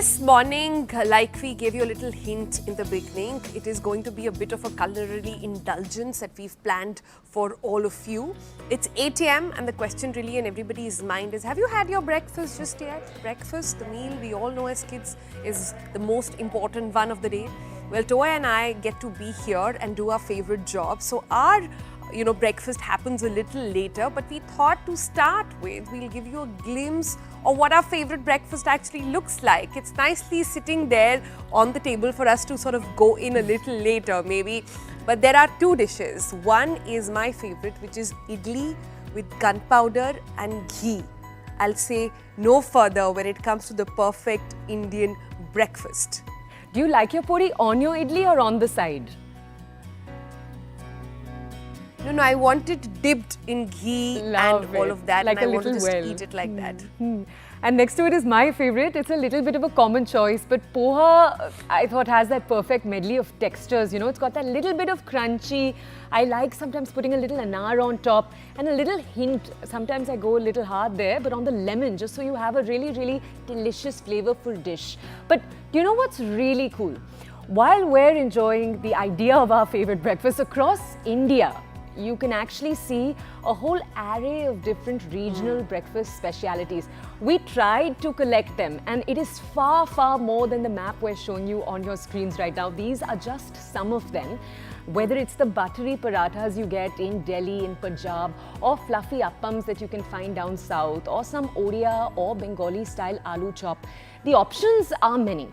This morning, like we gave you a little hint in the beginning, it is going to be a bit of a culinary indulgence that we've planned for all of you. It's 8 a.m. and the question really in everybody's mind is, have you had your breakfast just yet? Breakfast, the meal we all know as kids, is the most important one of the day. Well, Toya and I get to be here and do our favorite job. So our breakfast happens a little later, but we thought to start with, we'll give you a glimpse of what our favorite breakfast actually looks like. It's nicely sitting there on the table for us to sort of go in a little later maybe. But there are two dishes. One is my favorite, which is idli with gunpowder and ghee. I'll say no further when it comes to the perfect Indian breakfast. Do you like your puri on your idli or on the side? No, I want it dipped in ghee and all of that, like and I want to little just well. eat it like that. And next to it is my favorite. It's a little bit of a common choice, but poha, I thought, has that perfect medley of textures. It's got that little bit of crunchy. I like sometimes putting a little anar on top and a little hint. Sometimes I go a little hard there, but on the lemon, just so you have a really, really delicious, flavorful dish. But do you know what's really cool? While we're enjoying the idea of our favorite breakfast across India, you can actually see a whole array of different regional breakfast specialities. We tried to collect them, and it is far, far more than the map we're showing you on your screens right now. These are just some of them. Whether it's the buttery parathas you get in Delhi, in Punjab, or fluffy appams that you can find down south, or some Odia or Bengali style aloo chop, the options are many.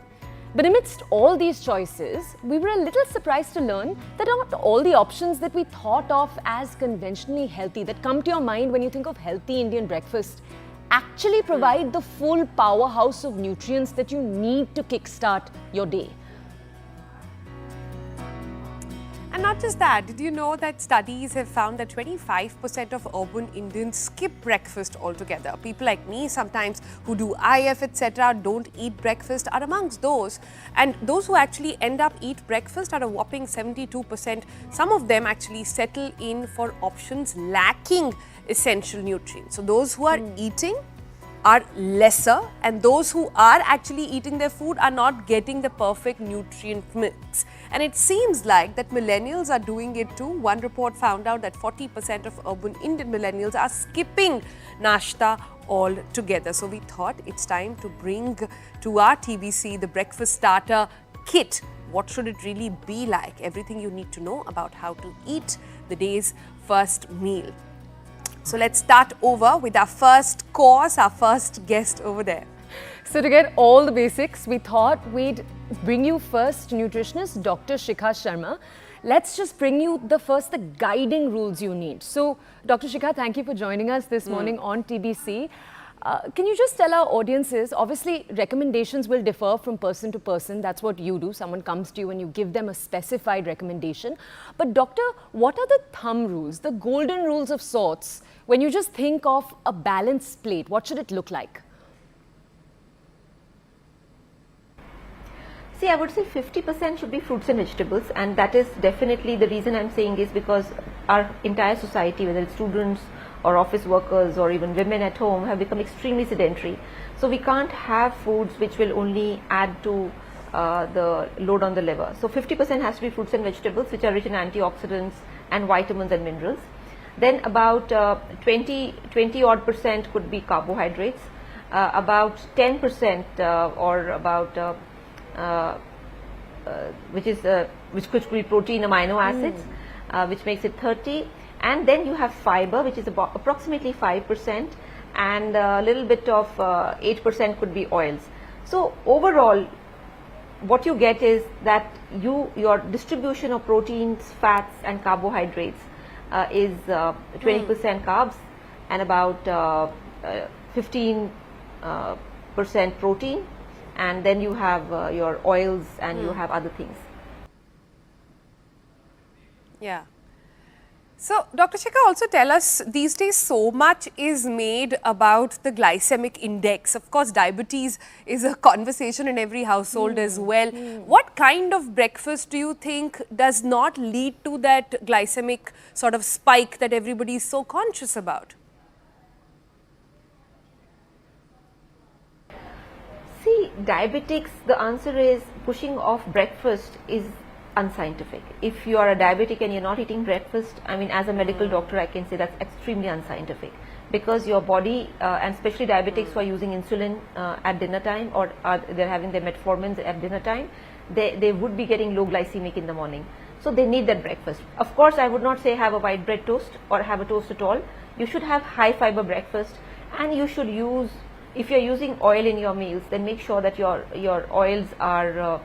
But amidst all these choices, we were a little surprised to learn that not all the options that we thought of as conventionally healthy, that come to your mind when you think of healthy Indian breakfast, actually provide the full powerhouse of nutrients that you need to kickstart your day. And not just that, did you know that studies have found that 25% of urban Indians skip breakfast altogether? People like me sometimes who do IF etc. don't eat breakfast are amongst those. And those who actually end up eat breakfast are a whopping 72%. Some of them actually settle in for options lacking essential nutrients. So those who are eating are lesser, and those who are actually eating their food are not getting the perfect nutrient mix. And it seems like that millennials are doing it too. One report found out that 40% of urban Indian millennials are skipping nashta altogether. So we thought it's time to bring to our TBC the breakfast starter kit. What should it really be like? Everything you need to know about how to eat the day's first meal. So let's start over with our first course, our first guest over there. So to get all the basics, we thought we'd bring you first nutritionist Dr. Shikha Sharma. Let's just bring you the guiding rules you need. So Dr. Shikha, thank you for joining us this morning on TBC. Can you just tell our audiences, obviously recommendations will differ from person to person. That's what you do. Someone comes to you and you give them a specified recommendation. But doctor, what are the thumb rules, the golden rules of sorts, when you just think of a balanced plate? What should it look like? See, I would say 50% should be fruits and vegetables, and that is definitely the reason I'm saying is because our entire society, whether it's students or office workers or even women at home, have become extremely sedentary. So we can't have foods which will only add to the load on the liver. So 50% has to be fruits and vegetables which are rich in antioxidants and vitamins and minerals. Then about 20 odd percent could be carbohydrates, about 10% or about which could be protein, amino acids, which makes it 30. And then you have fiber, which is about approximately 5%, and a little bit of 8% could be oils. So overall, what you get is that your distribution of proteins, fats and carbohydrates is 20% carbs and about 15% protein, and then you have your oils and you have other things. Yeah. So, Dr. Shikha, also tell us, these days so much is made about the glycemic index. Of course, diabetes is a conversation in every household as well. What kind of breakfast do you think does not lead to that glycemic sort of spike that everybody is so conscious about? See, diabetics, the answer is pushing off breakfast is unscientific. If you are a diabetic and you're not eating breakfast, I mean, as a medical doctor, I can say that's extremely unscientific, because your body, and especially diabetics who are using insulin at dinner time, or they're having their metformins at dinner time, they would be getting low glycemic in the morning. So they need that breakfast. Of course, I would not say have a white bread toast or have a toast at all. You should have high fiber breakfast, and you should use, if you're using oil in your meals, then make sure that your oils are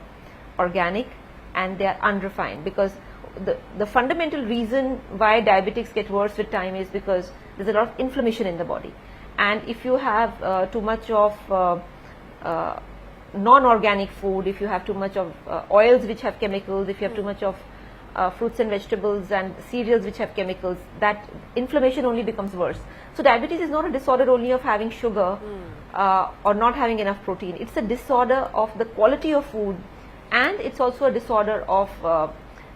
organic and they are unrefined, because the fundamental reason why diabetics get worse with time is because there's a lot of inflammation in the body. And if you have too much of non-organic food, if you have too much of oils which have chemicals, if you have too much of fruits and vegetables and cereals which have chemicals, that inflammation only becomes worse. So diabetes is not a disorder only of having sugar or not having enough protein. It's a disorder of the quality of food, and it's also a disorder of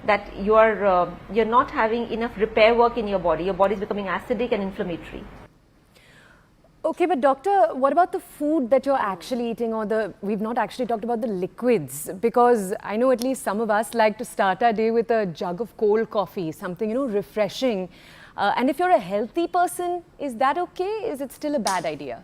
that you're not having enough repair work in your body. Your body is becoming acidic and inflammatory. Okay, but doctor, what about the food that you're actually eating, or we've not actually talked about the liquids, because I know at least some of us like to start our day with a jug of cold coffee, something, refreshing. And if you're a healthy person, is that okay? Is it still a bad idea?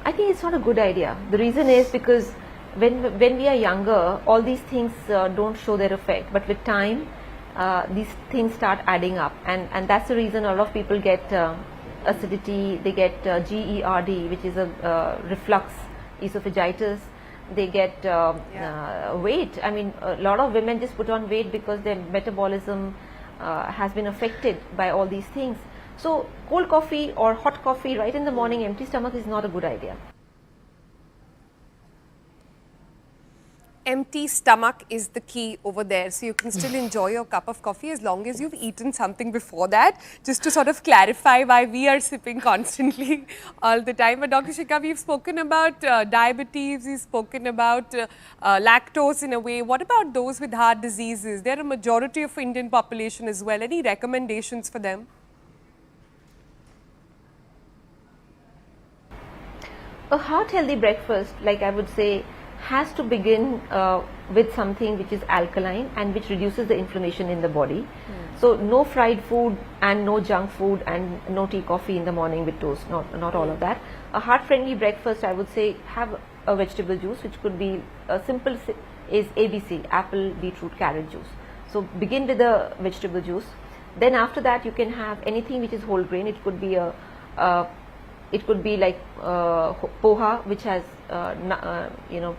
I think it's not a good idea. The reason is because when we are younger, all these things don't show their effect, but with time, these things start adding up, and that's the reason a lot of people get acidity, they get GERD, which is a reflux, esophagitis, they get weight. I mean, a lot of women just put on weight because their metabolism has been affected by all these things. So cold coffee or hot coffee right in the morning, empty stomach, is not a good idea. Empty stomach is the key over there, so you can still enjoy your cup of coffee as long as you've eaten something before that, just to sort of clarify why we are sipping constantly all the time. But Dr. Shikha, we've spoken about diabetes, we've spoken about lactose in a way. What about those with heart diseases? They're a majority of Indian population as well. Any recommendations for them? A heart healthy breakfast, like I would say, has to begin with something which is alkaline and which reduces the inflammation in the body. So no fried food and no junk food and no tea, coffee in the morning with toast, not all of that. A heart friendly breakfast, I would say, have a vegetable juice, which could be simple, is ABC, apple, beetroot, carrot juice. So begin with the vegetable juice. Then after that you can have anything which is whole grain. It could be it could be like poha, which has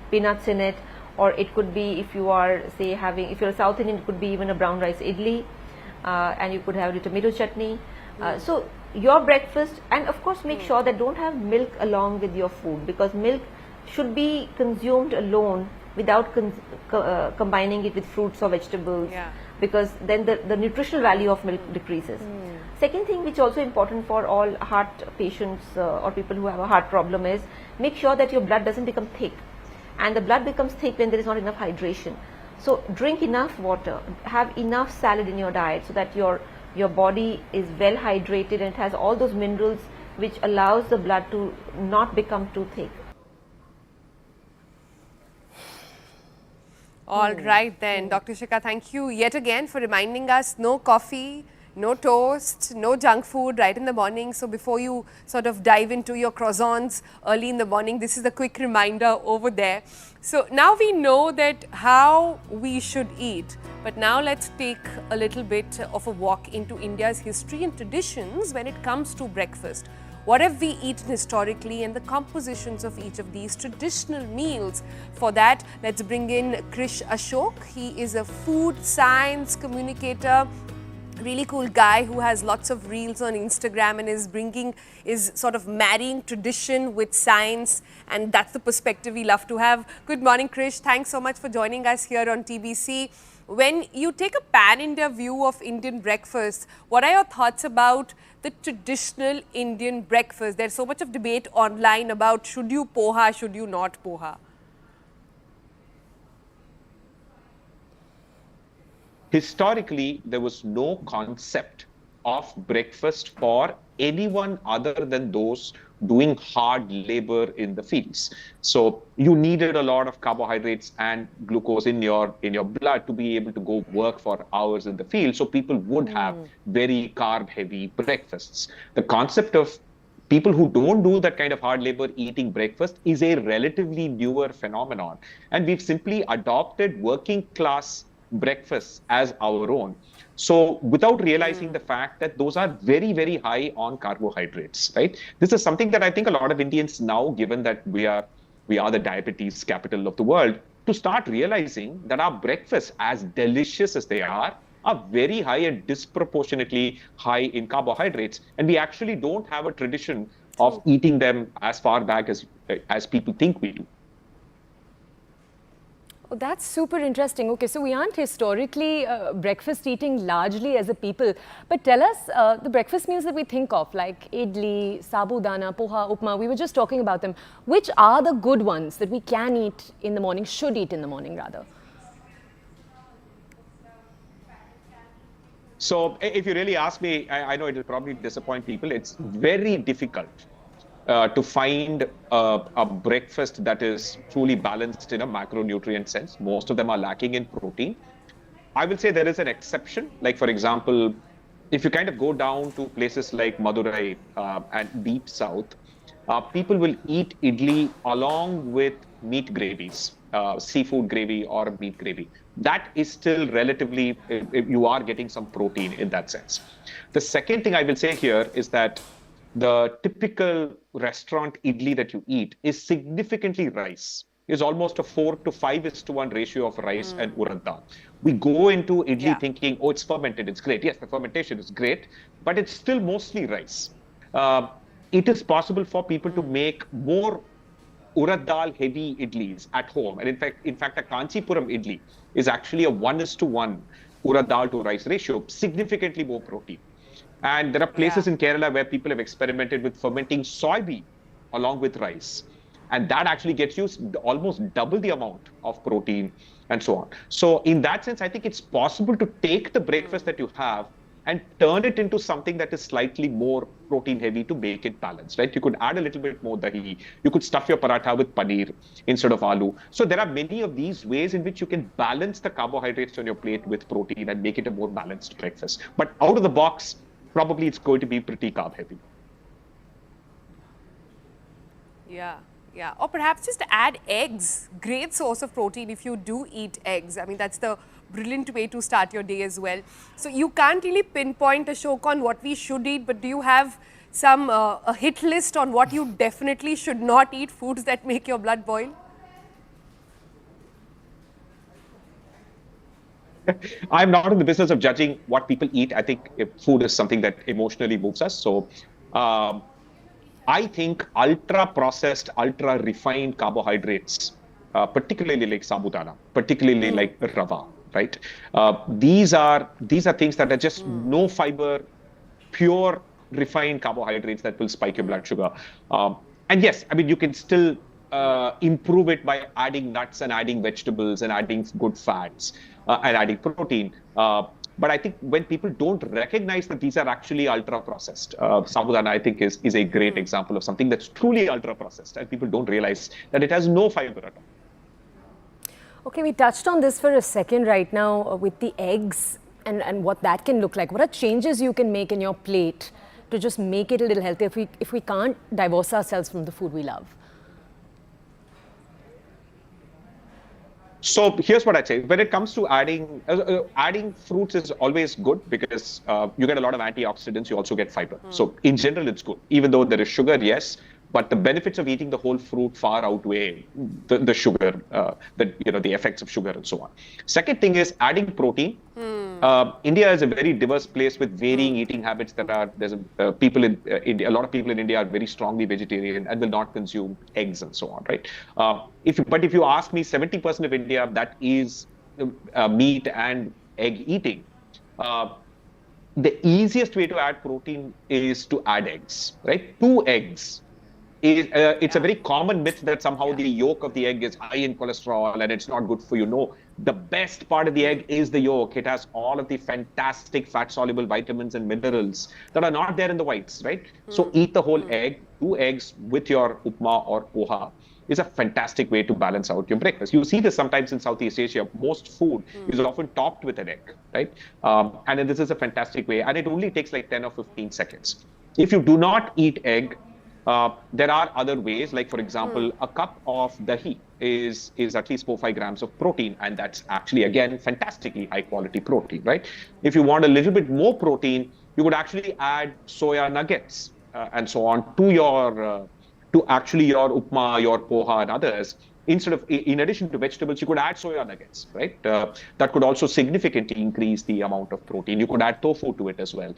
peanuts in it, or it could be, if you are say if you're a South Indian, it could be even a brown rice idli, and you could have a tomato chutney. So your breakfast, and of course make sure that don't have milk along with your food, because milk should be consumed alone without combining it with fruits or vegetables, because then the nutritional value of milk decreases. Second thing, which also important for all heart patients or people who have a heart problem, is make sure that your blood doesn't become thick, and the blood becomes thick when there is not enough hydration. So drink enough water, have enough salad in your diet, so that your body is well hydrated and it has all those minerals which allows the blood to not become too thick. All right then, Dr. Shikha, thank you yet again for reminding us no coffee, no toast, no junk food right in the morning. So before you sort of dive into your croissants early in the morning, this is a quick reminder over there. So now we know that how we should eat, but now let's take a little bit of a walk into India's history and traditions when it comes to breakfast. What have we eaten historically and the compositions of each of these traditional meals? For that, let's bring in Krish Ashok. He is a food science communicator, really cool guy who has lots of reels on Instagram and is sort of marrying tradition with science, and that's the perspective we love to have. Good morning, Krish. Thanks so much for joining us here on TBC. When you take a pan-India view of Indian breakfast, what are your thoughts about the traditional Indian breakfast? There's so much of debate online about should you poha, should you not poha? Historically, there was no concept of breakfast for anyone other than those doing hard labor in the fields. So you needed a lot of carbohydrates and glucose in your blood to be able to go work for hours in the field. So people would have very carb heavy breakfasts. The concept of people who don't do that kind of hard labor eating breakfast is a relatively newer phenomenon. And we've simply adopted working class breakfasts as our own. So without realizing the fact that those are very, very high on carbohydrates, right? This is something that I think a lot of Indians now, given that we are the diabetes capital of the world, to start realizing that our breakfasts, as delicious as they are very high and disproportionately high in carbohydrates. And we actually don't have a tradition of eating them as far back as people think we do. Oh, that's super interesting. Okay, so we aren't historically breakfast eating largely as a people. But tell us the breakfast meals that we think of, like idli, sabudana, poha, upma, we were just talking about them. Which are the good ones that we can eat in the morning, should eat in the morning rather? So if you really ask me, I know it will probably disappoint people. It's very difficult to find a breakfast that is truly balanced in a macronutrient sense. Most of them are lacking in protein. I will say there is an exception. Like, for example, if you kind of go down to places like Madurai and deep south, people will eat idli along with meat gravies, seafood gravy or meat gravy. That is still relatively, you are getting some protein in that sense. The second thing I will say here is that the typical restaurant idli that you eat is significantly rice. Is almost a 4 to 5:1 ratio of rice and urad dal. We go into idli thinking, oh, it's fermented, it's great. Yes, the fermentation is great, but it's still mostly rice. It is possible for people to make more urad dal heavy idlis at home. And in fact, a Kanchipuram idli is actually a 1:1 urad dal to rice ratio, significantly more protein. And there are places in Kerala where people have experimented with fermenting soybean along with rice. And that actually gets you almost double the amount of protein and so on. So in that sense, I think it's possible to take the breakfast that you have and turn it into something that is slightly more protein heavy to make it balanced, right? You could add a little bit more dahi. You could stuff your paratha with paneer instead of aloo. So there are many of these ways in which you can balance the carbohydrates on your plate with protein and make it a more balanced breakfast. But out of the box, probably it's going to be pretty carb heavy. Yeah. Yeah, or perhaps just add eggs. Great source of protein if you do eat eggs. I mean, that's the brilliant way to start your day as well. So you can't really pinpoint, Ashok, on what we should eat, but do you have some a hit list on what you definitely should not eat, foods that make your blood boil? I'm not in the business of judging what people eat. I think food is something that emotionally moves us. So I think ultra-processed, ultra-refined carbohydrates, particularly like sabudana, particularly like rava, right? These are things that are just no fiber, pure refined carbohydrates that will spike your blood sugar. And yes, I mean, you can still improve it by adding nuts and adding vegetables and adding good fats and adding protein. But I think when people don't recognize that these are actually ultra-processed, sabudana, I think, is a great example of something that's truly ultra-processed, and people don't realize that it has no fiber at all. Okay, we touched on this for a second right now with the eggs and what that can look like. What are changes you can make in your plate to just make it a little healthier if we can't divorce ourselves from the food we love? So here's what I'd say. When it comes to adding fruits is always good because you get a lot of antioxidants. You also get fiber. So in general, it's good. Even though there is sugar, yes, but the benefits of eating the whole fruit far outweigh the sugar, the effects of sugar and so on. Second thing is adding protein. India is a very diverse place with varying eating habits. A lot of people in India are very strongly vegetarian and will not consume eggs and so on, right? But if you ask me, 70% of India that is meat and egg eating. The easiest way to add protein is to add eggs, right? 2 eggs. It's a very common myth that somehow the yolk of the egg is high in cholesterol and it's not good for you. No, the best part of the egg is the yolk. It has all of the fantastic fat-soluble vitamins and minerals that are not there in the whites, right? So eat the whole egg. two eggs with your upma or poha is a fantastic way to balance out your breakfast. You see this sometimes in Southeast Asia. Most food is often topped with an egg, right? And then this is a fantastic way, and it only takes like 10 or 15 seconds. If you do not eat egg, there are other ways, like for example, a cup of dahi is at least 4-5 grams of protein, and that's actually again fantastically high quality protein, right? If you want a little bit more protein, you could actually add soya nuggets and so on to your to actually your upma, your poha, and others. Instead of, in addition to vegetables, you could add soya nuggets, right? That could also significantly increase the amount of protein. You could add tofu to it as well.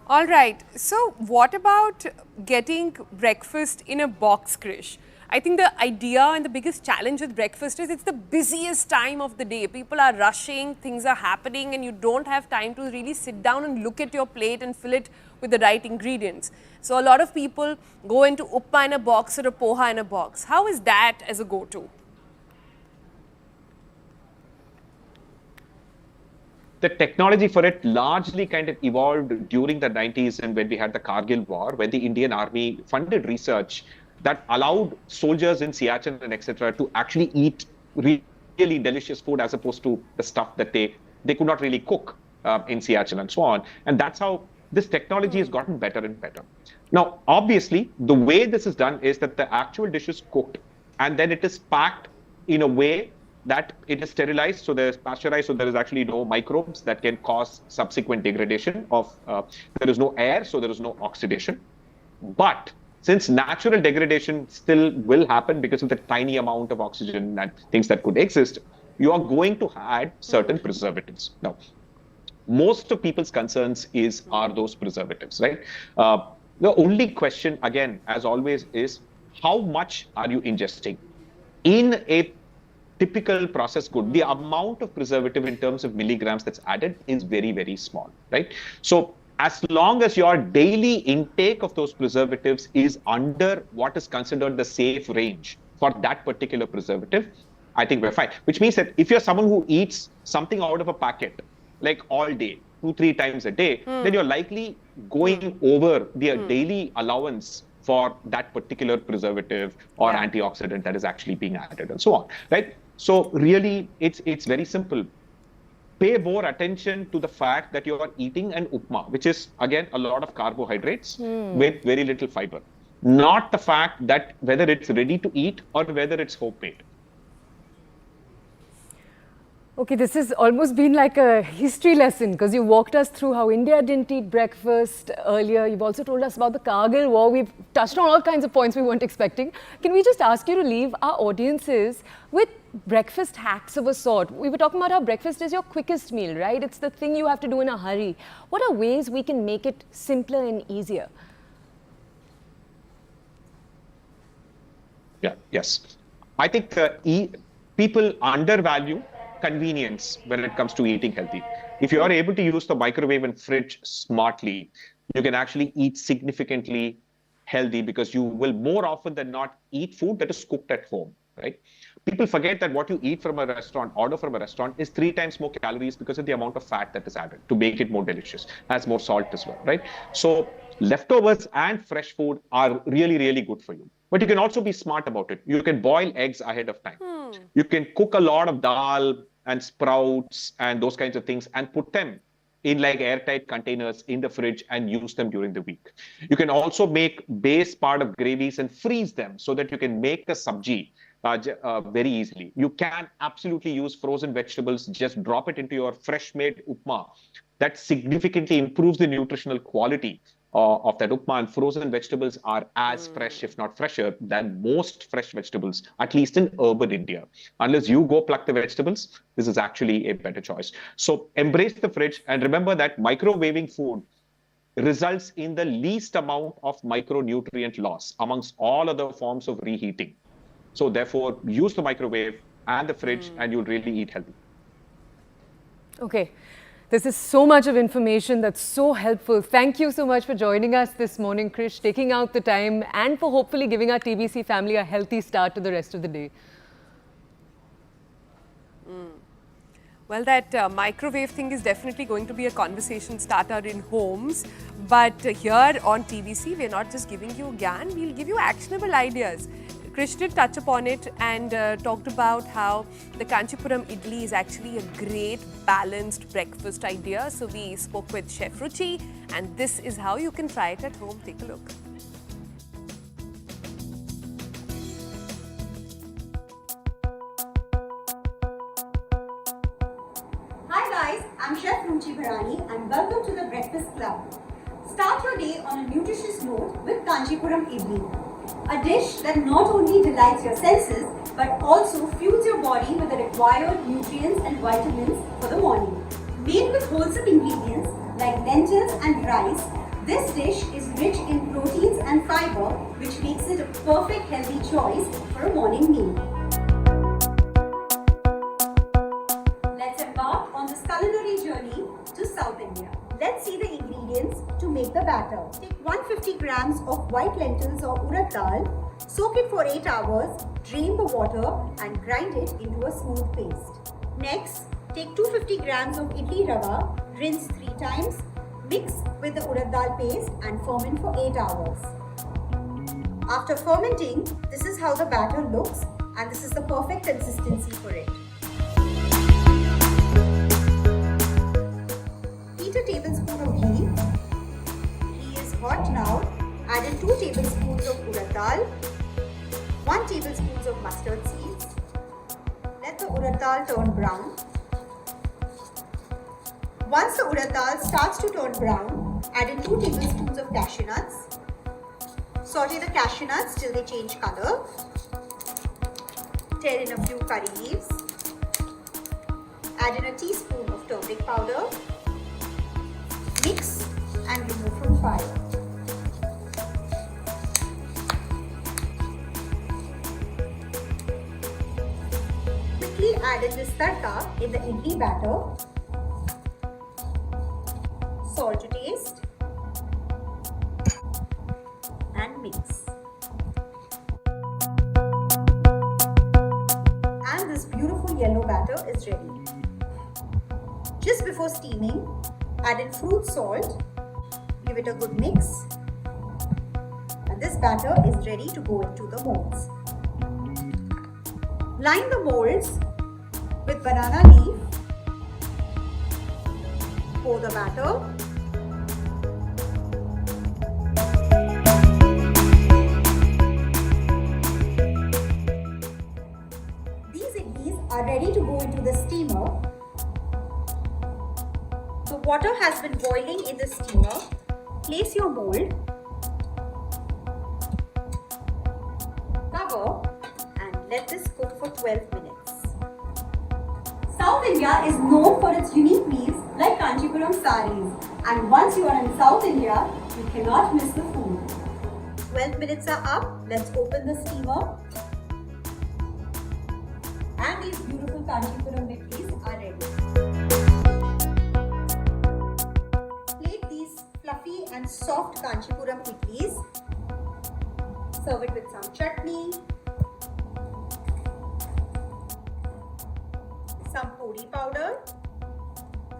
All right. So, what about getting breakfast in a box, Krish? I think the idea and the biggest challenge with breakfast is it's the busiest time of the day. People are rushing, things are happening, and you don't have time to really sit down and look at your plate and fill it with the right ingredients. So, a lot of people go into upma in a box or a poha in a box. How is that as a go-to? The technology for it largely kind of evolved during the 90s and when we had the Kargil war, when the Indian Army funded research that allowed soldiers in Siachen and etc. to actually eat really delicious food as opposed to the stuff that they could not really cook in Siachen and so on. And that's how this technology has gotten better and better. Now, obviously, the way this is done is that the actual dish is cooked and then it is packed in a way that it is sterilized, so there's pasteurized, so there is actually no microbes that can cause subsequent degradation of, there is no air, so there is no oxidation. But since natural degradation still will happen because of the tiny amount of oxygen and things that could exist, you are going to add certain preservatives. Now, most of people's concerns are those preservatives, right? The only question, again, as always, is how much are you ingesting? In a typical processed good, the amount of preservative in terms of milligrams that's added is very, very small, right? So as long as your daily intake of those preservatives is under what is considered the safe range for that particular preservative, I think we're fine. Which means that if you're someone who eats something out of a packet, like all day, 2-3 times a day, then you're likely going over the daily allowance for that particular preservative or antioxidant that is actually being added and so on, right? So really, it's very simple. Pay more attention to the fact that you are eating an upma, which is, again, a lot of carbohydrates with very little fiber. Not the fact that whether it's ready to eat or whether it's homemade. Okay, this has almost been like a history lesson because you walked us through how India didn't eat breakfast earlier. You've also told us about the Kargil war. We've touched on all kinds of points we weren't expecting. Can we just ask you to leave our audiences with breakfast hacks of a sort? We were talking about how breakfast is your quickest meal, right? It's the thing you have to do in a hurry. What are ways we can make it simpler and easier? Yeah, yes. I think people undervalue convenience when it comes to eating healthy. If you are able to use the microwave and fridge smartly, you can actually eat significantly healthy because you will more often than not eat food that is cooked at home, right? People forget that what you eat from a restaurant, order from a restaurant, is 3 times more calories because of the amount of fat that is added to make it more delicious, has more salt as well, right? So leftovers and fresh food are really, really good for you. But you can also be smart about it. You can boil eggs ahead of time. You can cook a lot of dal and sprouts and those kinds of things and put them in like airtight containers in the fridge and use them during the week. You can also make base part of gravies and freeze them so that you can make the sabji very easily. You can absolutely use frozen vegetables, just drop it into your fresh made upma. That significantly improves the nutritional quality of that upma, and frozen vegetables are as fresh, if not fresher, than most fresh vegetables, at least in urban India. Unless you go pluck the vegetables, this is actually a better choice. So embrace the fridge and remember that microwaving food results in the least amount of micronutrient loss amongst all other forms of reheating. So therefore, use the microwave and the fridge and you'll really eat healthy. Okay. This is so much of information that's so helpful. Thank you so much for joining us this morning, Krish, taking out the time and for hopefully giving our TBC family a healthy start to the rest of the day. Well, that microwave thing is definitely going to be a conversation starter in homes. But here on TVC, we're not just giving you gyan, we'll give you actionable ideas. Krish did touch upon it and talked about how the Kanchipuram idli is actually a great balanced breakfast idea. So we spoke with Chef Ruchi, and this is how you can try it at home. Take a look. Hi guys, I'm Chef Ruchi and welcome to the Breakfast Club. Start your day on a nutritious note with Kanchipuram idli. A dish that not only delights your senses but also fuels your body with the required nutrients and vitamins for the morning. Made with wholesome ingredients like lentils and rice, this dish is rich in proteins and fiber, which makes it a perfect healthy choice for a morning meal. Let's embark on this culinary journey to South India. Let's see the ingredients to make the batter. Take 150 grams of white lentils or urad dal, soak it for 8 hours, drain the water and grind it into a smooth paste. Next, take 250 grams of idli rava, rinse 3 times, mix with the urad dal paste and ferment for 8 hours. After fermenting, this is how the batter looks and this is the perfect consistency for it. Heat a tablespoon of ghee. Ghee is hot now. Add in 2 tablespoons of urad dal, 1 tablespoon of mustard seeds. Let the urad dal turn brown. Once the urad dal starts to turn brown, add in 2 tablespoons of cashew nuts. Saute the cashew nuts till they change color. Tear in a few curry leaves. Add in a teaspoon of turmeric powder. Mix and remove from fire. Quickly add in this tadka in the idli batter. Salt to taste and mix. And this beautiful yellow batter is ready. Just before steaming, add in fruit salt, give it a good mix, and this batter is ready to go into the molds. Line the molds with banana leaf, pour the batter, these idlis are ready to go into the steamer. The water has been boiling in the steamer. Place your mold, cover and let this cook for 12 minutes. South India is known for its unique meals like Kanchipuram saris, and once you are in South India, you cannot miss the food. 12 minutes are up. Let's open the steamer. And these beautiful Kanchipuram idlis are ready. Fluffy and soft Kanchipuram idlis. Serve it with some chutney, some podi powder,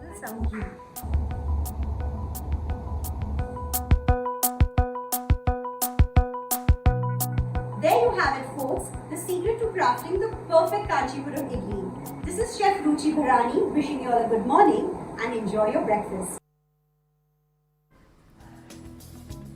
and some ghee. There you have it, folks, the secret to crafting the perfect Kanchipuram idli. This is Chef Ruchi wishing you all a good morning and enjoy your breakfast.